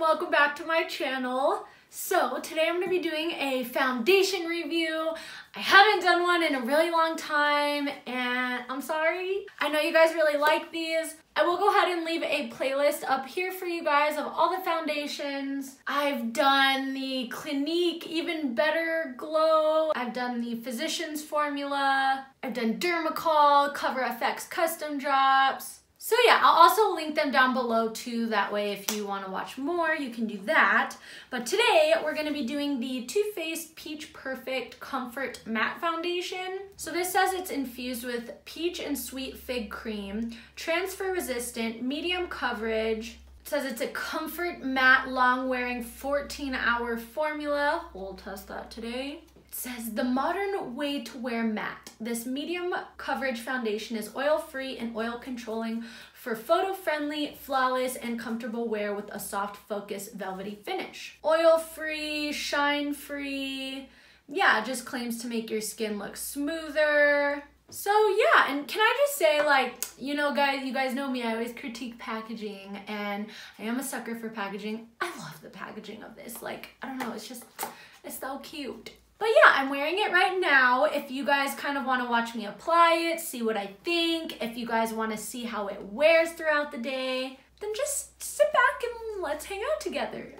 welcome back to my channel. So today I'm going to be doing a foundation review. I haven't done one in a really long time and I'm sorry. I know you guys really like these. I will go ahead and leave a playlist up here for you guys of all the foundations. I've done the Clinique Even Better Glow. I've done the Physicians Formula. I've done Dermacol, Cover FX Custom Drops. So yeah, I'll also link them down below too. That way if you want to watch more, you can do that. But today we're going to be doing the Too Faced Peach Perfect Comfort Matte Foundation. So this says it's infused with peach and sweet fig cream, transfer resistant, medium coverage. It says it's a comfort matte long wearing 14-hour formula. We'll test that today. It says the modern way to wear matte. This medium coverage foundation is oil-free and oil-controlling for photo-friendly, flawless, and comfortable wear with a soft focus velvety finish. Oil-free, shine-free. Yeah, it just claims to make your skin look smoother. So yeah, and can I just say, like, you know guys, you guys know me, I always critique packaging and I am a sucker for packaging. I love the packaging of this. Like, I don't know, it's so cute. But yeah, I'm wearing it right now. If you guys kind of want to watch me apply it, see what I think, if you guys want to see how it wears throughout the day, then just sit back and let's hang out together.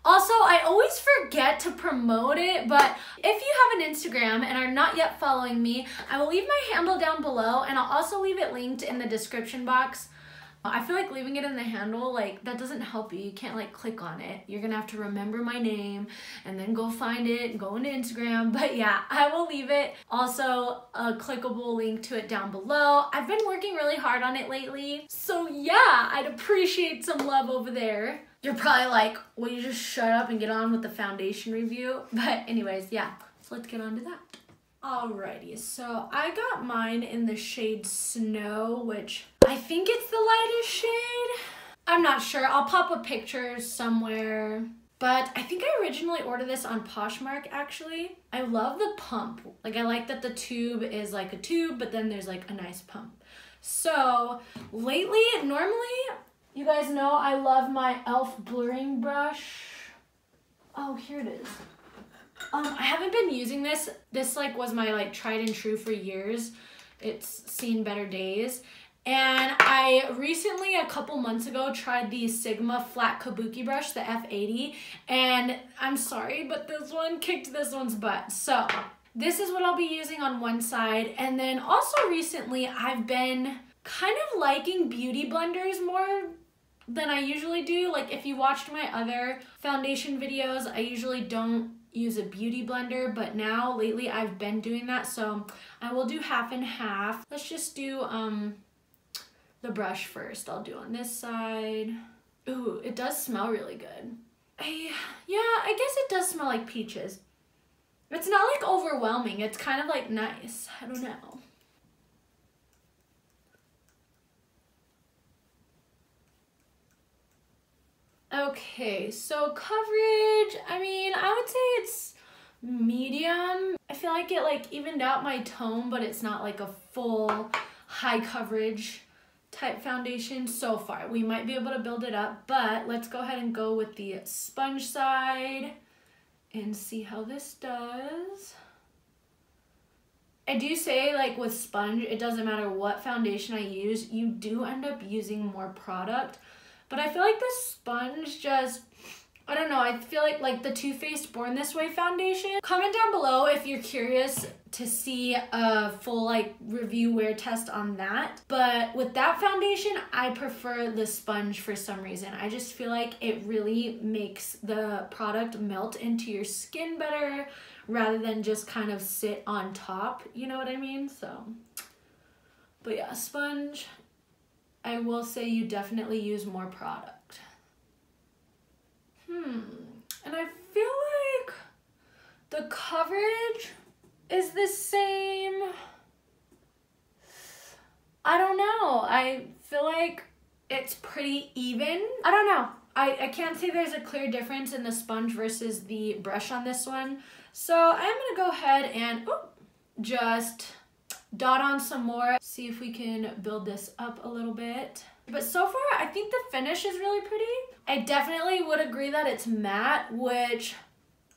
Also, I always forget to promote it, but if you have an Instagram and are not yet following me, I will leave my handle down below and I'll also leave it linked in the description box. I feel like leaving it in the handle, like, that doesn't help you. You can't, like, click on it. You're gonna have to remember my name and then go find it and go into Instagram. But yeah, I will leave it. Also, a clickable link to it down below. I've been working really hard on it lately. So yeah, I'd appreciate some love over there. You're probably like, will you just shut up and get on with the foundation review? But anyways, yeah, so let's get on to that. Alrighty, so I got mine in the shade Snow, which I think it's the lightest shade. I'm not sure. I'll pop a picture somewhere. But I think I originally ordered this on Poshmark, actually. I love the pump. Like, I like that the tube is like a tube, but then there's like a nice pump. So lately, normally, you guys know I love my e.l.f. blurring brush. Oh, here it is. I haven't been using this. This like was my like tried and true for years. It's seen better days. And I recently, a couple months ago, tried the Sigma flat kabuki brush, the F80. And I'm sorry, but this one kicked this one's butt. So this is what I'll be using on one side. And then also recently, I've been kind of liking beauty blenders more than I usually do. Like if you watched my other foundation videos, I usually don't use a beauty blender, but now lately I've been doing that, so I will do half and half. Let's just do the brush first. I'll do on this side. Ooh, it does smell really good. Yeah, I guess it does smell like peaches. It's not like overwhelming, it's kind of like nice. I don't know. Okay, so coverage, I mean, I would say it's medium. I feel like it like evened out my tone, but it's not like a full high coverage type foundation so far. We might be able to build it up, but let's go ahead and go with the sponge side and see how this does. I do say, like, with sponge, it doesn't matter what foundation I use, you do end up using more product. But I feel like the sponge just, I don't know, I feel like the Too Faced Born This Way foundation. Comment down below if you're curious to see a full like review wear test on that. But with that foundation, I prefer the sponge for some reason. I just feel like it really makes the product melt into your skin better rather than just kind of sit on top, you know what I mean? So, but yeah, sponge. I will say you definitely use more product. And I feel like the coverage is the same. I don't know. I feel like it's pretty even. I don't know. I can't say there's a clear difference in the sponge versus the brush on this one. So I'm gonna go ahead and just dot on some more, see if we can build this up a little bit. But so far, I think the finish is really pretty. I definitely would agree that it's matte, which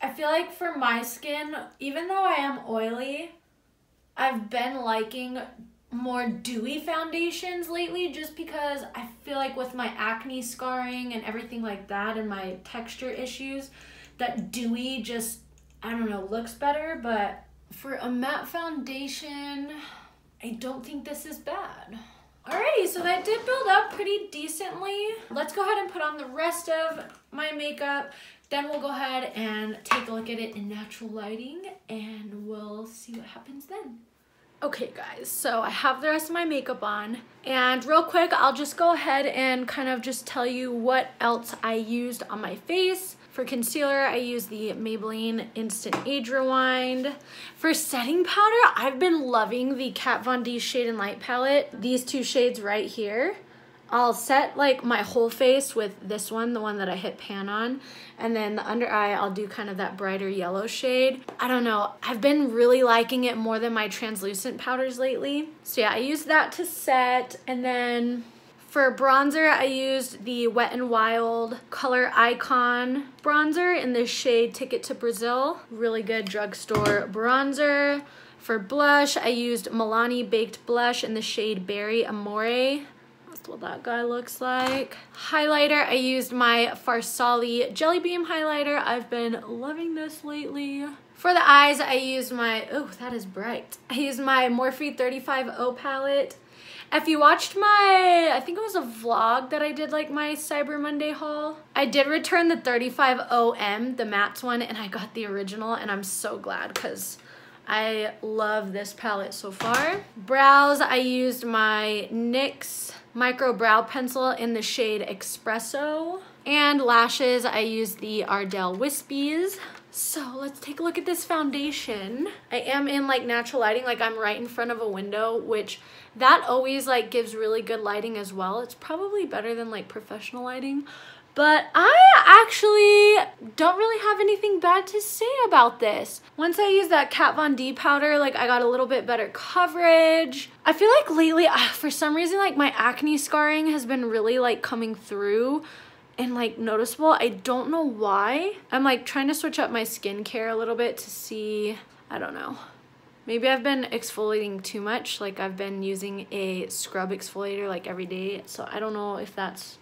I feel like for my skin, even though I am oily, I've been liking more dewy foundations lately just because I feel like with my acne scarring and everything like that and my texture issues, that dewy just, I don't know, looks better. But for a matte foundation, I don't think this is bad. Alrighty, so that did build up pretty decently. Let's go ahead and put on the rest of my makeup. Then we'll go ahead and take a look at it in natural lighting and we'll see what happens then. Okay guys, so I have the rest of my makeup on, and real quick, I'll just go ahead and kind of just tell you what else I used on my face. For concealer, I used the Maybelline Instant Age Rewind. For setting powder, I've been loving the Kat Von D Shade and Light palette. These two shades right here. I'll set like my whole face with this one, the one that I hit pan on, and then the under eye, I'll do kind of that brighter yellow shade. I don't know, I've been really liking it more than my translucent powders lately. So yeah, I used that to set, and then for bronzer, I used the Wet n Wild Color Icon bronzer in the shade Ticket to Brazil. Really good drugstore bronzer. For blush, I used Milani Baked Blush in the shade Berry Amore. That's what that guy looks like. Highlighter, I used my Farsali Jelly Beam highlighter. I've been loving this lately. For the eyes, I used my, oh, that is bright. I used my Morphe 35O palette. If you watched my, I think it was a vlog that I did, like my Cyber Monday haul, I did return the 35OM, the matte one, and I got the original, and I'm so glad because I love this palette so far. Brows, I used my NYX Micro Brow Pencil in the shade Espresso. And lashes, I used the Ardell Wispies. So let's take a look at this foundation. I am in like natural lighting, like I'm right in front of a window, which that always like gives really good lighting as well. It's probably better than like professional lighting. But I actually don't really have anything bad to say about this. Once I used that Kat Von D powder, like I got a little bit better coverage. I feel like lately, for some reason, like my acne scarring has been really like coming through and like noticeable. I don't know why. I'm like trying to switch up my skincare a little bit to see, I don't know. Maybe I've been exfoliating too much. Like I've been using a scrub exfoliator like every day. So I don't know if that's...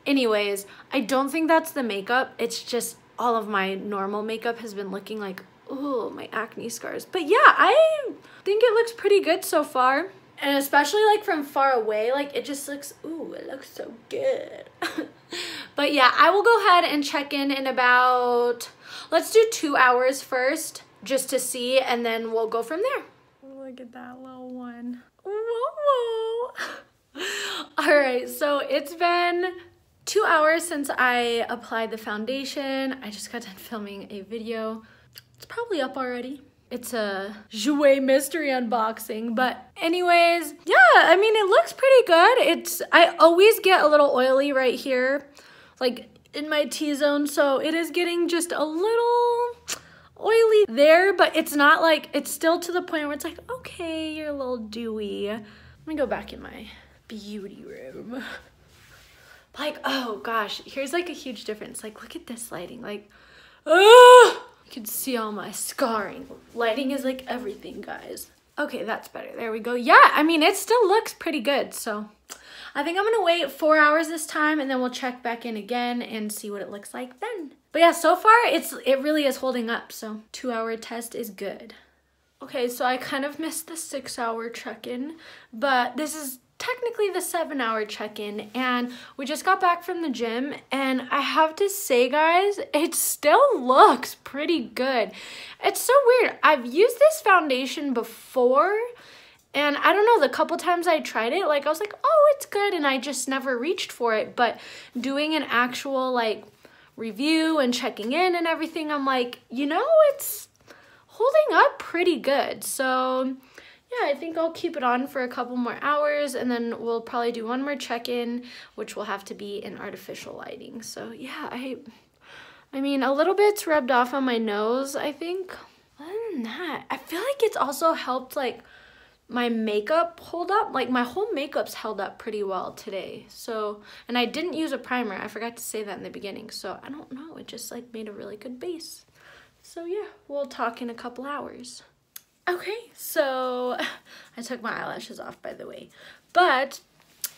Anyways, I don't think that's the makeup. It's just all of my normal makeup has been looking like, oh, my acne scars. But yeah, I think it looks pretty good so far. And especially like from far away, like it just looks, ooh, it looks so good. But yeah, I will go ahead and check in about, let's do 2 hours first just to see, and then we'll go from there. Look at that little one. Whoa. All right, so it's been 2 hours since I applied the foundation. I just got done filming a video. It's probably up already. It's a Jouet mystery unboxing, but anyways, yeah, I mean, it looks pretty good. I always get a little oily right here, like in my T-zone, so it is getting just a little oily there, but it's not like, it's still to the point where it's like, okay, you're a little dewy. Let me go back in my beauty room. Like, oh gosh, here's like a huge difference. Like, look at this lighting, like, oh, you can see all my scarring. Lighting is like everything, guys. Okay, that's better. There we go. Yeah, I mean, it still looks pretty good. So I think I'm gonna wait 4 hours this time, and then we'll check back in again and see what it looks like then. But yeah, so far it really is holding up. So 2 hour test is good. Okay, so I kind of missed the 6 hour check-in, but this is technically the 7 hour check-in, and we just got back from the gym, and I have to say, guys, it still looks pretty good. It's so weird. I've used this foundation before, and I don't know, the couple times I tried it, like I was like, oh, it's good, and I just never reached for it. But doing an actual like review and checking in and everything, I'm like, you know, it's holding up pretty good. So yeah, I think I'll keep it on for a couple more hours, and then we'll probably do one more check-in, which will have to be in artificial lighting. So yeah, I mean, a little bit's rubbed off on my nose, I think. Other than that, I feel like it's also helped like my makeup hold up. Like my whole makeup's held up pretty well today. So, and I didn't use a primer. I forgot to say that in the beginning. So I don't know, it just like made a really good base. So yeah, we'll talk in a couple hours. Okay, so I took my eyelashes off, by the way. But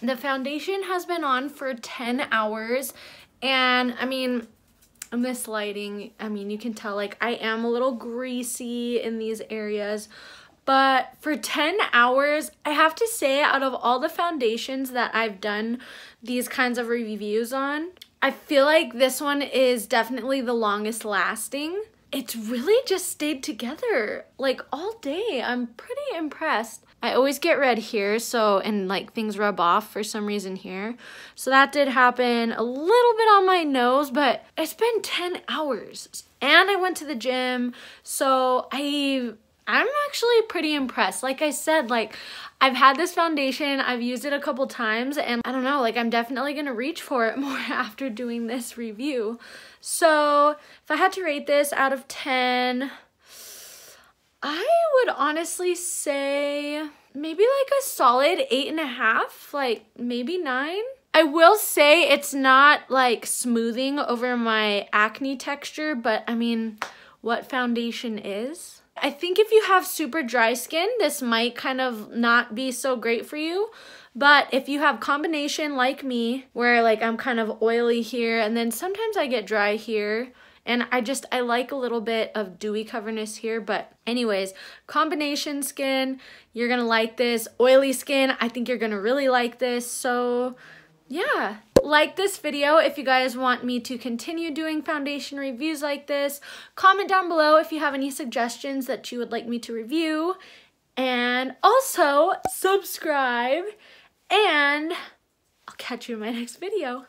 the foundation has been on for 10 hours. And I mean, in this lighting, I mean, you can tell like I am a little greasy in these areas. But for 10 hours, I have to say, out of all the foundations that I've done these kinds of reviews on, I feel like this one is definitely the longest lasting. It's really just stayed together like all day. I'm pretty impressed. I always get red here, so, and like things rub off for some reason here. So that did happen a little bit on my nose, but it's been 10 hours. And I went to the gym, so I'm actually pretty impressed. Like I said, like I've had this foundation, I've used it a couple times, and I don't know, like I'm definitely gonna reach for it more after doing this review. So if I had to rate this out of 10, I would honestly say maybe like a solid 8.5, like maybe 9. I will say it's not like smoothing over my acne texture, but I mean, what foundation is? I think if you have super dry skin, this might kind of not be so great for you. But if you have combination like me, where like I'm kind of oily here, and then sometimes I get dry here, and I like a little bit of dewy coverness here. But anyways, combination skin, you're gonna like this. Oily skin, I think you're gonna really like this. So yeah, like this video if you guys want me to continue doing foundation reviews like this. Comment down below if you have any suggestions that you would like me to review. And also subscribe, and I'll catch you in my next video.